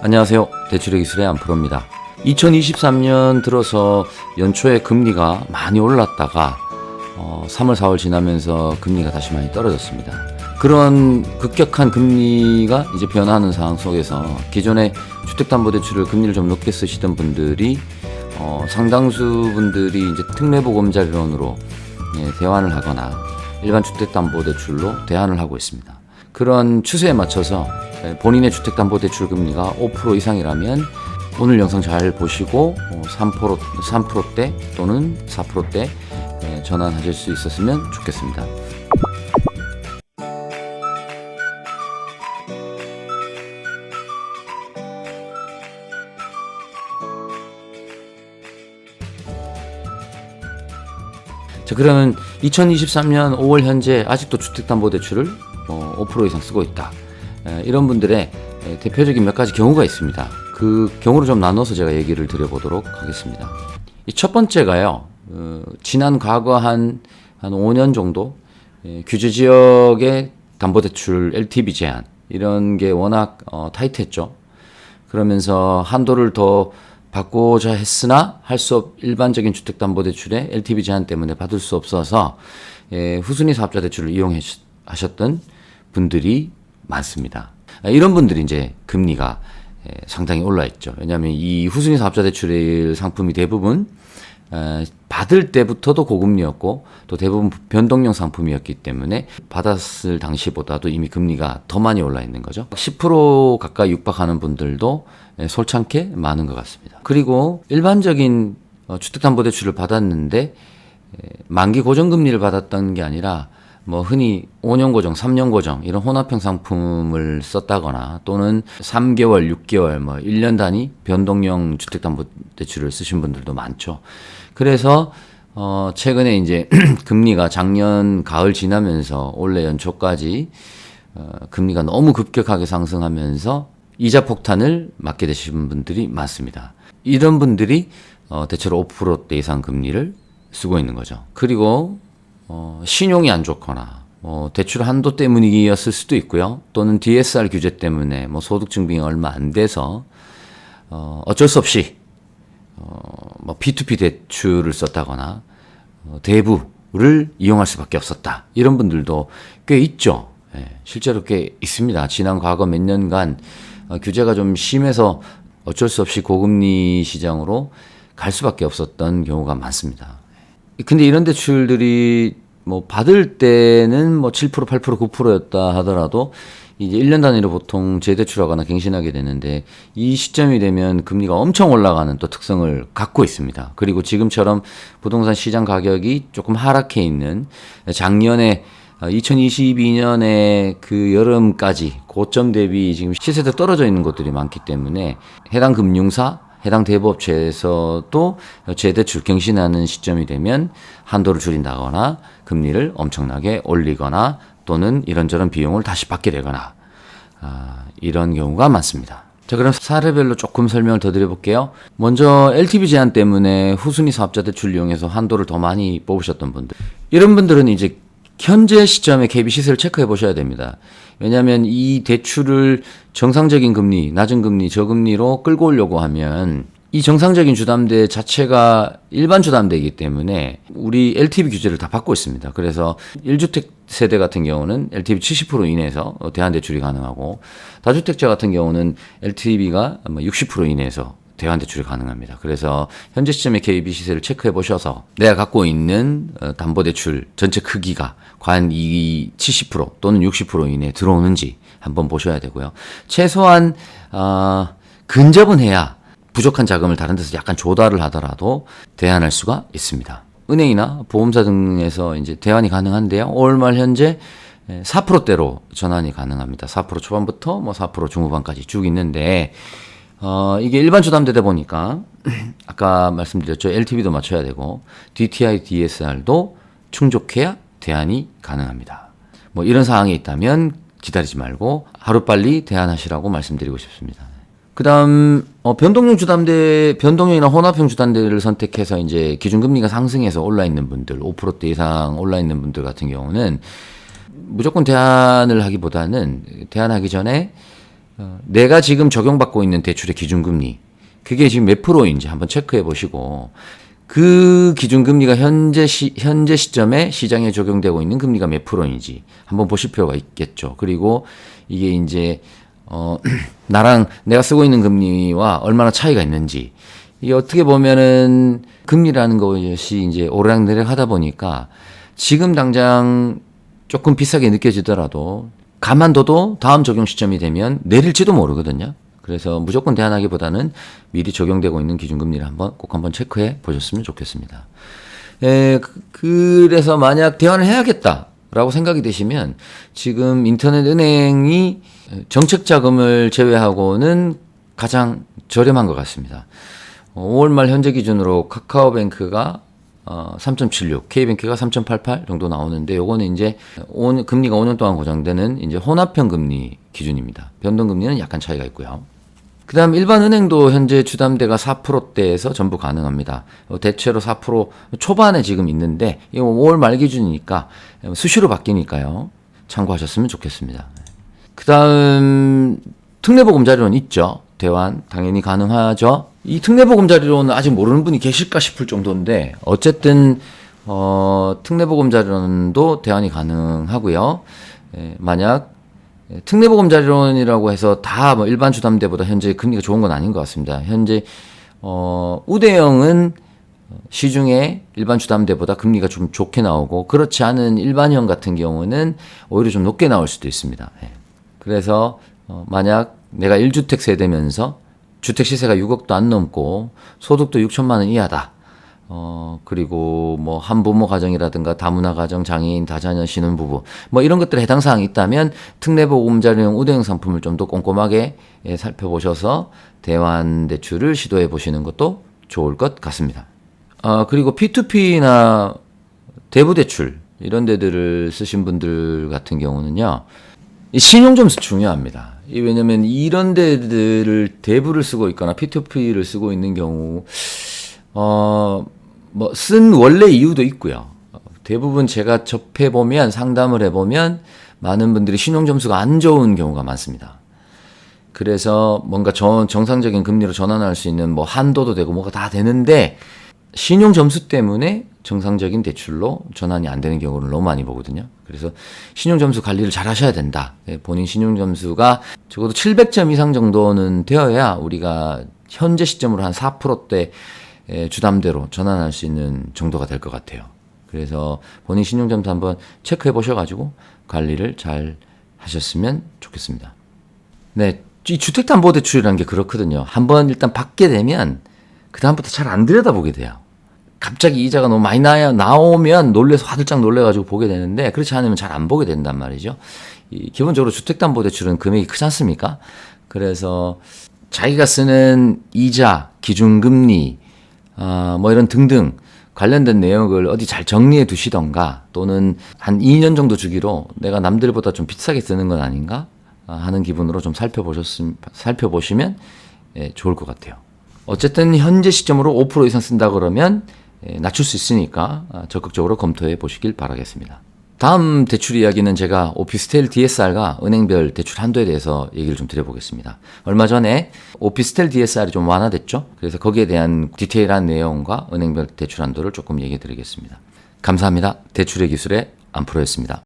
안녕하세요. 대출의 기술의 안프로입니다. 2023년 들어서 연초에 금리가 많이 올랐다가 3월, 4월 지나면서 금리가 다시 많이 떨어졌습니다. 그런 급격한 금리가 이제 변화하는 상황 속에서 기존에 주택담보대출을 금리를 좀 높게 쓰시던 분들이 상당수 분들이 이제 특례보금자리론으로 대환을 하거나 일반 주택담보대출로 대환을 하고 있습니다. 그런 추세에 맞춰서 본인의 주택담보대출 금리가 5% 이상이라면 오늘 영상 잘 보시고 3%대 또는 4%대 전환하실 수 있었으면 좋겠습니다. 자, 그러면 2023년 5월 현재 아직도 주택담보대출을 5% 이상 쓰고 있다. 이런 분들의 대표적인 몇 가지 경우가 있습니다. 그 경우를 좀 나눠서 제가 얘기를 드려보도록 하겠습니다. 이 첫 번째가요, 지난 과거 한 5년 정도 규제 지역의 담보대출 LTV 제한 이런 게 워낙 타이트했죠. 그러면서 한도를 더 받고자 했으나 일반적인 주택담보대출의 LTV 제한 때문에 받을 수 없어서 후순위 사업자 대출을 이용하셨던 분들이 많습니다. 이런 분들이 이제 금리가 상당히 올라 있죠. 왜냐하면 이 후순위 사업자 대출의 상품이 대부분 받을 때부터도 고금리였고 또 대부분 변동형 상품이었기 때문에 받았을 당시보다도 이미 금리가 더 많이 올라 있는 거죠. 10% 가까이 육박하는 분들도 솔창게 많은 것 같습니다. 그리고 일반적인 주택담보대출을 받았는데 만기 고정금리를 받았던 게 아니라 뭐 흔히 5년 고정, 3년 고정 이런 혼합형 상품을 썼다거나 또는 3개월, 6개월, 뭐 1년 단위 변동형 주택담보대출을 쓰신 분들도 많죠. 그래서 최근에 이제 금리가 작년 가을 지나면서 올해 연초까지 금리가 너무 급격하게 상승하면서 이자 폭탄을 맞게 되신 분들이 많습니다. 이런 분들이 대체로 5%대 이상 금리를 쓰고 있는 거죠. 그리고 신용이 안 좋거나 대출 한도 때문이었을 수도 있고요. 또는 DSR 규제 때문에 소득 증빙이 얼마 안 돼서 어쩔 수 없이 P2P 대출을 썼다거나 대부를 이용할 수밖에 없었다. 이런 분들도 꽤 있죠. 실제로 꽤 있습니다. 지난 과거 몇 년간 규제가 좀 심해서 어쩔 수 없이 고금리 시장으로 갈 수밖에 없었던 경우가 많습니다. 근데 이런 대출들이 받을 때는 7%, 8%, 9%였다 하더라도 이제 1년 단위로 보통 재대출하거나 갱신하게 되는데 이 시점이 되면 금리가 엄청 올라가는 또 특성을 갖고 있습니다. 그리고 지금처럼 부동산 시장 가격이 조금 하락해 있는 작년에 2022년에 그 여름까지 고점 대비 지금 시세도 떨어져 있는 곳들이 많기 때문에 해당 금융사 해당 대부업체에서도 재대출 갱신하는 시점이 되면 한도를 줄인다거나 금리를 엄청나게 올리거나 또는 이런저런 비용을 다시 받게 되거나 이런 경우가 많습니다. 자, 그럼 사례별로 조금 설명을 더 드려볼게요. 먼저 LTV 제한 때문에 후순위 사업자 대출 이용해서 한도를 더 많이 뽑으셨던 분들, 이런 분들은 이제 현재 시점에 KB 시세를 체크해 보셔야 됩니다. 왜냐하면 이 대출을 정상적인 금리, 낮은 금리, 저금리로 끌고 오려고 하면 이 정상적인 주담대 자체가 일반 주담대이기 때문에 우리 LTV 규제를 다 받고 있습니다. 그래서 1주택 세대 같은 경우는 LTV 70% 이내에서 대환대출이 가능하고 다주택자 같은 경우는 LTV가 60% 이내에서 대환대출이 가능합니다. 그래서 현재 시점에 KB 시세를 체크해 보셔서 내가 갖고 있는 담보대출 전체 크기가 과연 이 70% 또는 60% 이내에 들어오는지 한번 보셔야 되고요. 최소한 근접은 해야 부족한 자금을 다른 데서 약간 조달을 하더라도 대환할 수가 있습니다. 은행이나 보험사 등에서 이제 대환이 가능한데요. 5월 말 현재 4%대로 전환이 가능합니다. 4% 초반부터 4% 중후반까지 쭉 있는데 이게 일반 주담대다 보니까 아까 말씀드렸죠. LTV도 맞춰야 되고 DTI, DSR도 충족해야 대환이 가능합니다. 이런 상황이 있다면 기다리지 말고 하루빨리 대환하시라고 말씀드리고 싶습니다. 그 다음, 변동형이나 혼합형 주담대를 선택해서 이제 기준금리가 상승해서 올라 있는 분들, 5%대 이상 올라 있는 분들 같은 경우는 무조건 대안을 하기보다는 대안하기 전에 내가 지금 적용받고 있는 대출의 기준금리, 그게 지금 몇 프로인지 한번 체크해 보시고, 그 기준금리가 현재 시점에 시장에 적용되고 있는 금리가 몇 프로인지 한번 보실 필요가 있겠죠. 그리고 이게 이제, 나랑 내가 쓰고 있는 금리와 얼마나 차이가 있는지, 이게 어떻게 보면은 금리라는 것이 이제 오르락내리락 하다 보니까 지금 당장 조금 비싸게 느껴지더라도 가만둬도 다음 적용 시점이 되면 내릴지도 모르거든요. 그래서 무조건 대안하기보다는 미리 적용되고 있는 기준금리를 꼭 한번 체크해 보셨으면 좋겠습니다. 그래서 만약 대안을 해야겠다라고 생각이 되시면 지금 인터넷 은행이 정책 자금을 제외하고는 가장 저렴한 것 같습니다. 5월 말 현재 기준으로 카카오뱅크가 3.76, K뱅크가 3.88 정도 나오는데, 요거는 이제 금리가 5년 동안 고정되는 이제 혼합형 금리 기준입니다. 변동금리는 약간 차이가 있고요. 그 다음 일반 은행도 현재 주담대가 4%대에서 전부 가능합니다. 대체로 4% 초반에 지금 있는데, 이거 5월 말 기준이니까 수시로 바뀌니까요. 참고하셨으면 좋겠습니다. 그 다음 특례보금자리론 있죠. 대환 당연히 가능하죠. 이 특례보금자리론은 아직 모르는 분이 계실까 싶을 정도인데, 어쨌든 특례보금자리론도 대환이 가능하고요. 만약 특례보금자리론이라고 해서 다 뭐 일반 주담대보다 현재 금리가 좋은 건 아닌 것 같습니다. 현재 우대형은 시중에 일반 주담대보다 금리가 좀 좋게 나오고, 그렇지 않은 일반형 같은 경우는 오히려 좀 높게 나올 수도 있습니다. 그래서 만약 내가 1주택 세대면서 주택 시세가 6억도 안 넘고 소득도 6천만 원 이하다. 그리고 뭐 한부모 가정이라든가 다문화 가정, 장애인, 다자녀, 신혼부부 뭐 이런 것들에 해당 사항이 있다면 특례보금자리용 우대형 상품을 좀 더 꼼꼼하게 살펴보셔서 대환 대출을 시도해 보시는 것도 좋을 것 같습니다. 그리고 P2P나 대부대출 이런 데들을 쓰신 분들 같은 경우는요, 이 신용점수 중요합니다. 왜냐면 이런 데들을 대부를 쓰고 있거나 P2P를 쓰고 있는 경우, 뭐 쓴 원래 이유도 있고요. 대부분 제가 접해보면, 상담을 해보면 많은 분들이 신용점수가 안 좋은 경우가 많습니다. 그래서 뭔가 정상적인 금리로 전환할 수 있는 뭐 한도도 되고 뭐가 다 되는데, 신용점수 때문에 정상적인 대출로 전환이 안 되는 경우를 너무 많이 보거든요. 그래서 신용점수 관리를 잘 하셔야 된다. 본인 신용점수가 적어도 700점 이상 정도는 되어야 우리가 현재 시점으로 한 4%대 주담대로 전환할 수 있는 정도가 될 것 같아요. 그래서 본인 신용점수 한번 체크해 보셔가지고 관리를 잘 하셨으면 좋겠습니다. 네, 이 주택담보대출이라는 게 그렇거든요. 한번 일단 받게 되면 그 다음부터 잘 안 들여다보게 돼요. 갑자기 이자가 너무 많이 나오면 놀래서 화들짝 놀래가지고 보게 되는데, 그렇지 않으면 잘 안 보게 된단 말이죠. 기본적으로 주택담보대출은 금액이 크지 않습니까? 그래서 자기가 쓰는 이자, 기준금리, 뭐 이런 등등 관련된 내용을 어디 잘 정리해 두시던가, 또는 한 2년 정도 주기로 내가 남들보다 좀 비싸게 쓰는 건 아닌가 하는 기분으로 좀 살펴보시면 좋을 것 같아요. 어쨌든 현재 시점으로 5% 이상 쓴다 그러면 낮출 수 있으니까 적극적으로 검토해 보시길 바라겠습니다. 다음 대출 이야기는 제가 오피스텔 DSR과 은행별 대출 한도에 대해서 얘기를 좀 드려보겠습니다. 얼마 전에 오피스텔 DSR이 좀 완화됐죠. 그래서 거기에 대한 디테일한 내용과 은행별 대출 한도를 조금 얘기해 드리겠습니다. 감사합니다. 대출의 기술의 안프로였습니다.